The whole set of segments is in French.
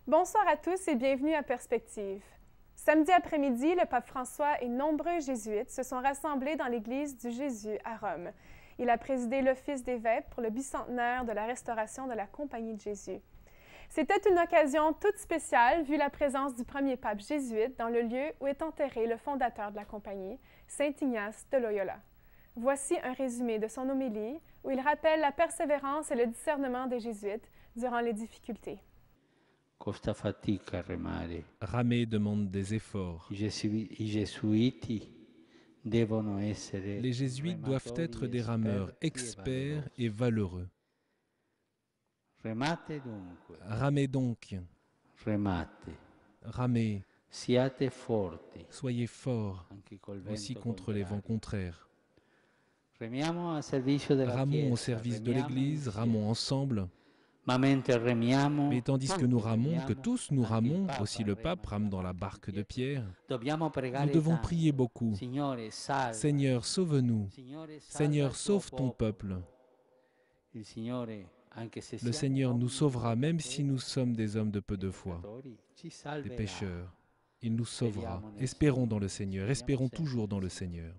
Bonsoir à tous et bienvenue à Perspective. Samedi après-midi, le pape François et nombreux jésuites se sont rassemblés dans l'église du Jésus à Rome. Il a présidé l'office des vêpres pour le bicentenaire de la restauration de la Compagnie de Jésus. C'était une occasion toute spéciale vu la présence du premier pape jésuite dans le lieu où est enterré le fondateur de la Compagnie, Saint Ignace de Loyola. Voici un résumé de son homélie où il rappelle la persévérance et le discernement des jésuites durant les difficultés. Costa fatica remare. Ramer demande des efforts. I gesuiti devono essere Les jésuites doivent être des rameurs experts et valeureux. Remate dunque. Ramez donc, Remate. ramez, Siate forti. soyez forts, Anche col aussi vento contre les vents contrario. contraires. Remiamo a servizio della Ramons au Chiesa, service de remiamo l'Église, insieme. ramons ensemble. Ma mentre remiamo, Mais tandis que nous ramons, que tous nous anche il ramons, Papa aussi le rema pape rame dans la barque de Pierre, dobbiamo pregare nous devons tanto. prier beaucoup. Signore, salva. Seigneur, sauve-nous. Signore, salva Seigneur, il tuo sauve ton popolo. peuple. Il Signore, anche se Le siamo Seigneur nous uomini sauvera même peccatori, si nous sommes des hommes de peu de foi, peccatori, ci des salverà. pécheurs. Il nous sauvera. Espérons dans le Seigneur, espérons toujours dans le Seigneur.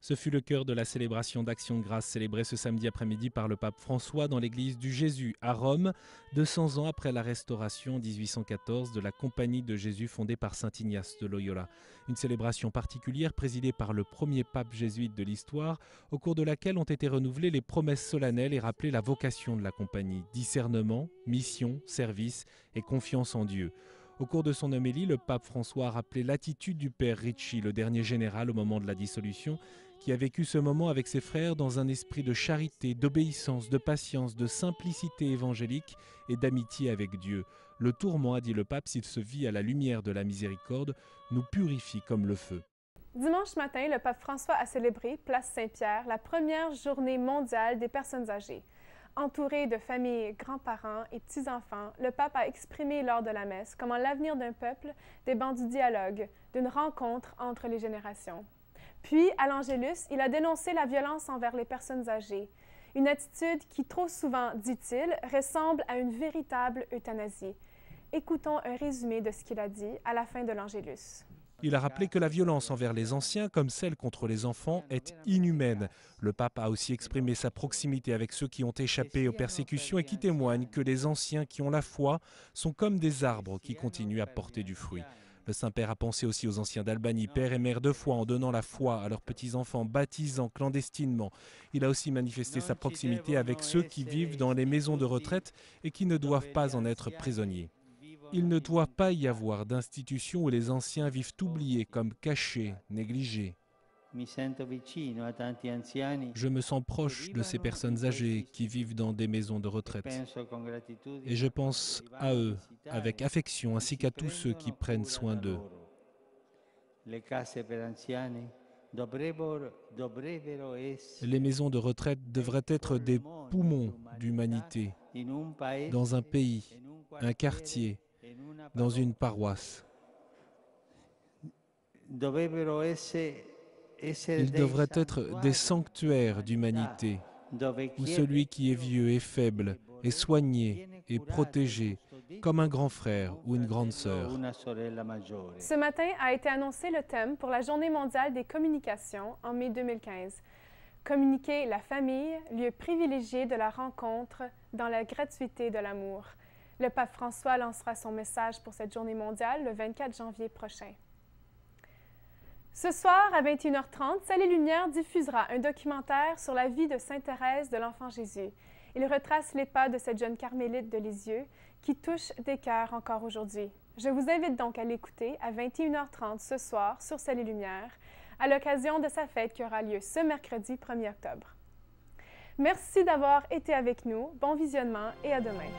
Ce fut le cœur de la célébration d'Action de grâce célébrée ce samedi après-midi par le pape François dans l'église du Jésus à Rome, 200 ans après la restauration en 1814 de la Compagnie de Jésus fondée par saint Ignace de Loyola. Une célébration particulière présidée par le premier pape jésuite de l'histoire, au cours de laquelle ont été renouvelées les promesses solennelles et rappelées la vocation de la Compagnie, discernement, mission, service et confiance en Dieu. Au cours de son homélie, le pape François a rappelé l'attitude du père Ricci, le dernier général au moment de la dissolution, qui a vécu ce moment avec ses frères dans un esprit de charité, d'obéissance, de patience, de simplicité évangélique et d'amitié avec Dieu. Le tourment, a dit le pape, s'il se vit à la lumière de la miséricorde, nous purifie comme le feu. Dimanche matin, le pape François a célébré, place Saint-Pierre, la première journée mondiale des personnes âgées. Entouré de familles, grands-parents et petits-enfants, le pape a exprimé lors de la messe comment l'avenir d'un peuple dépend du dialogue, d'une rencontre entre les générations. Puis, à l'Angélus, il a dénoncé la violence envers les personnes âgées, une attitude qui trop souvent, dit-il, ressemble à une véritable euthanasie. Écoutons un résumé de ce qu'il a dit à la fin de l'Angélus. Il a rappelé que la violence envers les anciens, comme celle contre les enfants, est inhumaine. Le pape a aussi exprimé sa proximité avec ceux qui ont échappé aux persécutions et qui témoignent que les anciens qui ont la foi sont comme des arbres qui continuent à porter du fruit. Le Saint-Père a pensé aussi aux anciens d'Albanie, pères et mères de foi, en donnant la foi à leurs petits-enfants, baptisant clandestinement. Il a aussi manifesté sa proximité avec ceux qui vivent dans les maisons de retraite et qui ne doivent pas en être prisonniers. Il ne doit pas y avoir d'institutions où les anciens vivent oubliés, comme cachés, négligés. Je me sens proche de ces personnes âgées qui vivent dans des maisons de retraite. Et je pense à eux avec affection ainsi qu'à tous ceux qui prennent soin d'eux. Les maisons de retraite devraient être des poumons d'humanité dans un pays, un quartier, dans une paroisse. Ils devraient être des sanctuaires d'humanité, où celui qui est vieux et faible est soigné et protégé, comme un grand frère ou une grande sœur. Ce matin a été annoncé le thème pour la Journée mondiale des communications en mai 2015. Communiquer la famille, lieu privilégié de la rencontre dans la gratuité de l'amour. Le pape François lancera son message pour cette journée mondiale le 24 janvier prochain. Ce soir, à 21h30, Salut Lumière diffusera un documentaire sur la vie de Sainte Thérèse de l'Enfant Jésus. Il retrace les pas de cette jeune carmélite de Lisieux qui touche des cœurs encore aujourd'hui. Je vous invite donc à l'écouter à 21h30 ce soir sur Salut Lumière, à l'occasion de sa fête qui aura lieu ce mercredi 1er octobre. Merci d'avoir été avec nous, bon visionnement et à demain.